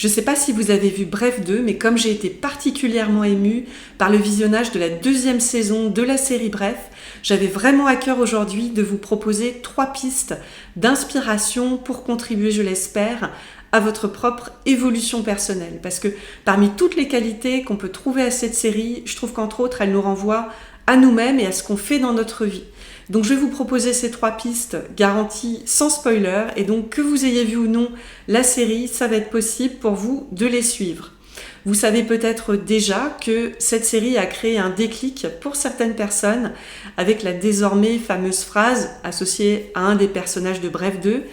Je ne sais pas si vous avez vu Bref 2, mais comme j'ai été particulièrement émue par le visionnage de la 2e saison de la série Bref, j'avais vraiment à cœur aujourd'hui de vous proposer 3 pistes d'inspiration pour contribuer, je l'espère, à votre propre évolution personnelle. Parce que parmi toutes les qualités qu'on peut trouver à cette série, je trouve qu'entre autres, elle nous renvoie à nous-mêmes et à ce qu'on fait dans notre vie. Donc je vais vous proposer ces 3 pistes garanties sans spoiler, et donc que vous ayez vu ou non la série, ça va être possible pour vous de les suivre. Vous savez peut-être déjà que cette série a créé un déclic pour certaines personnes avec la désormais fameuse phrase associée à un des personnages de Bref 2.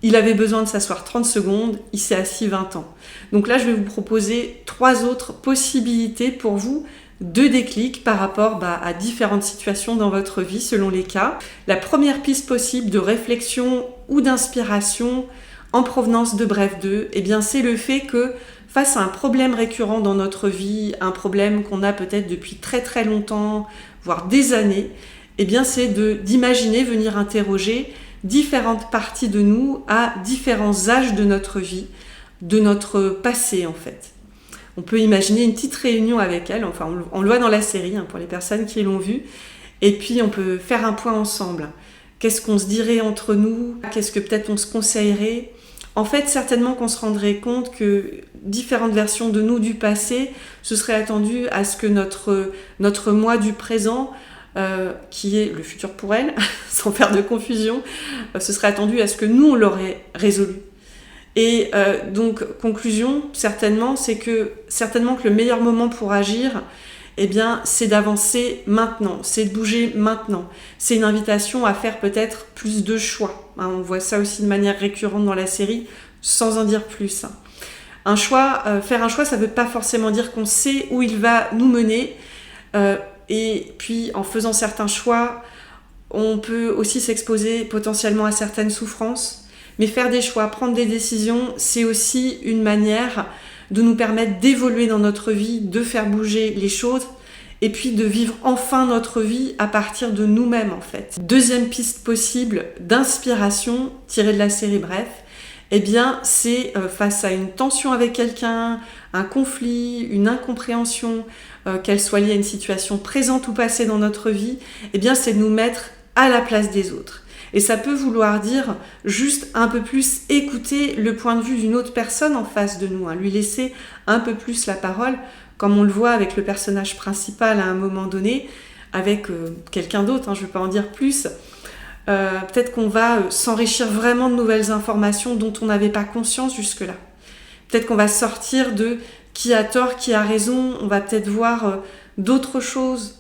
Il avait besoin de s'asseoir 30 secondes, il s'est assis 20 ans. Donc là, je vais vous proposer 3 autres possibilités pour vous de déclic par rapport à différentes situations dans votre vie selon les cas. La première piste possible de réflexion ou d'inspiration en provenance de Bref 2, c'est le fait que face à un problème récurrent dans notre vie, un problème qu'on a peut-être depuis très très longtemps, voire des années, c'est d'imaginer venir interroger différentes parties de nous à différents âges de notre vie, de notre passé en fait. On peut imaginer une petite réunion avec elle, enfin on le voit dans la série pour les personnes qui l'ont vue, et puis on peut faire un point ensemble. Qu'est-ce qu'on se dirait entre nous? Qu'est-ce que peut-être on se conseillerait? En fait, certainement qu'on se rendrait compte que différentes versions de nous du passé se seraient attendues à ce que notre moi du présent, qui est le futur pour elle, sans faire de confusion, se serait attendu à ce que nous on l'aurait résolu. Et donc, conclusion, certainement que le meilleur moment pour agir, c'est d'avancer maintenant, c'est de bouger maintenant. C'est une invitation à faire peut-être plus de choix. On voit ça aussi de manière récurrente dans la série, sans en dire plus. Faire un choix, ça ne veut pas forcément dire qu'on sait où il va nous mener. Et puis, en faisant certains choix, on peut aussi s'exposer potentiellement à certaines souffrances. Mais faire des choix, prendre des décisions, c'est aussi une manière de nous permettre d'évoluer dans notre vie, de faire bouger les choses et puis de vivre enfin notre vie à partir de nous-mêmes en fait. Deuxième piste possible d'inspiration tirée de la série Bref, c'est face à une tension avec quelqu'un, un conflit, une incompréhension, qu'elle soit liée à une situation présente ou passée dans notre vie, c'est de nous mettre à la place des autres. Et ça peut vouloir dire juste un peu plus écouter le point de vue d'une autre personne en face de nous, lui laisser un peu plus la parole, comme on le voit avec le personnage principal à un moment donné, avec quelqu'un d'autre, je ne vais pas en dire plus. Peut-être qu'on va s'enrichir vraiment de nouvelles informations dont on n'avait pas conscience jusque-là. Peut-être qu'on va sortir de qui a tort, qui a raison, on va peut-être voir d'autres choses.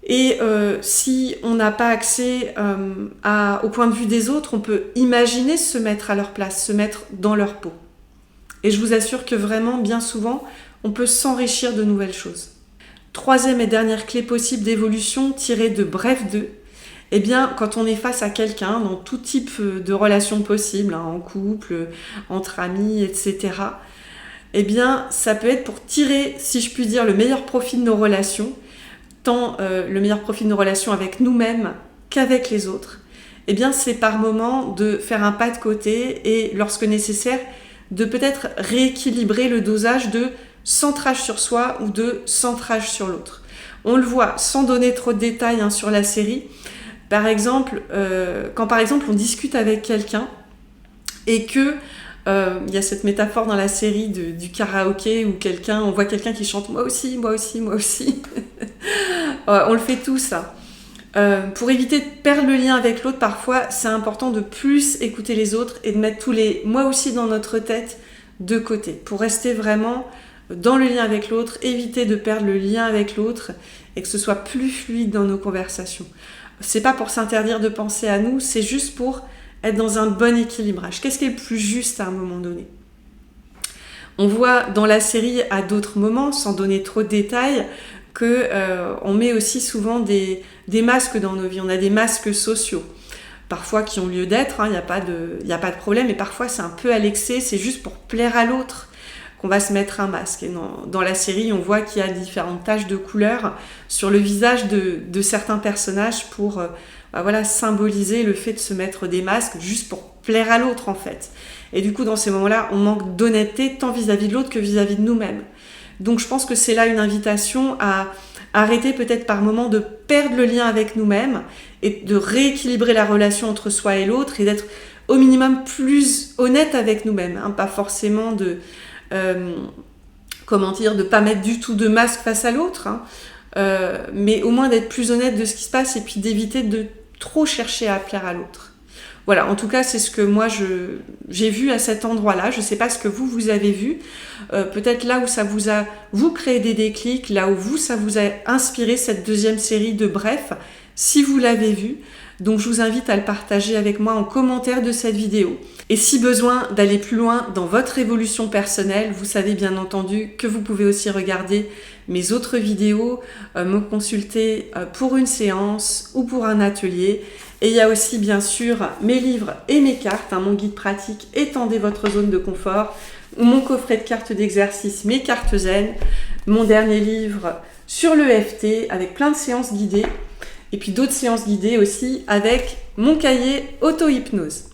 Et si on n'a pas accès au point de vue des autres, on peut imaginer se mettre à leur place, se mettre dans leur peau. Et je vous assure que vraiment, bien souvent, on peut s'enrichir de nouvelles choses. Troisième et dernière clé possible d'évolution tirée de Bref 2, quand on est face à quelqu'un, dans tout type de relations possibles, en couple, entre amis, etc., ça peut être pour tirer, si je puis dire, le meilleur profit de nos relations, tant le meilleur profit de nos relations avec nous-mêmes qu'avec les autres, c'est par moment de faire un pas de côté et, lorsque nécessaire, de peut-être rééquilibrer le dosage de centrage sur soi ou de centrage sur l'autre. On le voit sans donner trop de détails sur la série. Par exemple, quand on discute avec quelqu'un et que il y a cette métaphore dans la série du karaoké où on voit quelqu'un qui chante « moi aussi, moi aussi, moi aussi ». On le fait tous. Pour éviter de perdre le lien avec l'autre, parfois, c'est important de plus écouter les autres et de mettre tous les « moi aussi » dans notre tête de côté pour rester vraiment dans le lien avec l'autre, éviter de perdre le lien avec l'autre et que ce soit plus fluide dans nos conversations. C'est pas pour s'interdire de penser à nous, c'est juste pour être dans un bon équilibrage. Qu'est-ce qui est le plus juste à un moment donné? On voit dans la série à d'autres moments, sans donner trop de détails, qu'on met aussi souvent des masques dans nos vies. On a des masques sociaux, parfois qui ont lieu d'être, il n'y a pas de problème, mais parfois c'est un peu à l'excès, c'est juste pour plaire à l'autre qu'on va se mettre un masque. Et dans la série, on voit qu'il y a différentes taches de couleurs sur le visage de certains personnages pour symboliser le fait de se mettre des masques juste pour plaire à l'autre en fait. Et du coup, dans ces moments-là, on manque d'honnêteté tant vis-à-vis de l'autre que vis-à-vis de nous-mêmes. Donc je pense que c'est là une invitation à arrêter peut-être par moment de perdre le lien avec nous-mêmes et de rééquilibrer la relation entre soi et l'autre et d'être au minimum plus honnête avec nous-mêmes, hein, pas forcément de de pas mettre du tout de masque face à l'autre, hein, mais au moins d'être plus honnête de ce qui se passe et puis d'éviter de trop chercher à plaire à l'autre. Voilà, en tout cas, c'est ce que moi j'ai vu à cet endroit-là. Je ne sais pas ce que vous avez vu. Peut-être là où ça vous créé des déclics, là où ça vous a inspiré cette deuxième série de Bref, si vous l'avez vu. Donc je vous invite à le partager avec moi en commentaire de cette vidéo. Et si besoin d'aller plus loin dans votre évolution personnelle, vous savez bien entendu que vous pouvez aussi regarder mes autres vidéos, me consulter pour une séance ou pour un atelier. Et il y a aussi bien sûr mes livres et mes cartes, hein, mon guide pratique Étendez votre zone de confort, mon coffret de cartes d'exercice, mes cartes zen, mon dernier livre sur l'EFT avec plein de séances guidées. Et puis d'autres séances guidées aussi avec mon cahier auto-hypnose.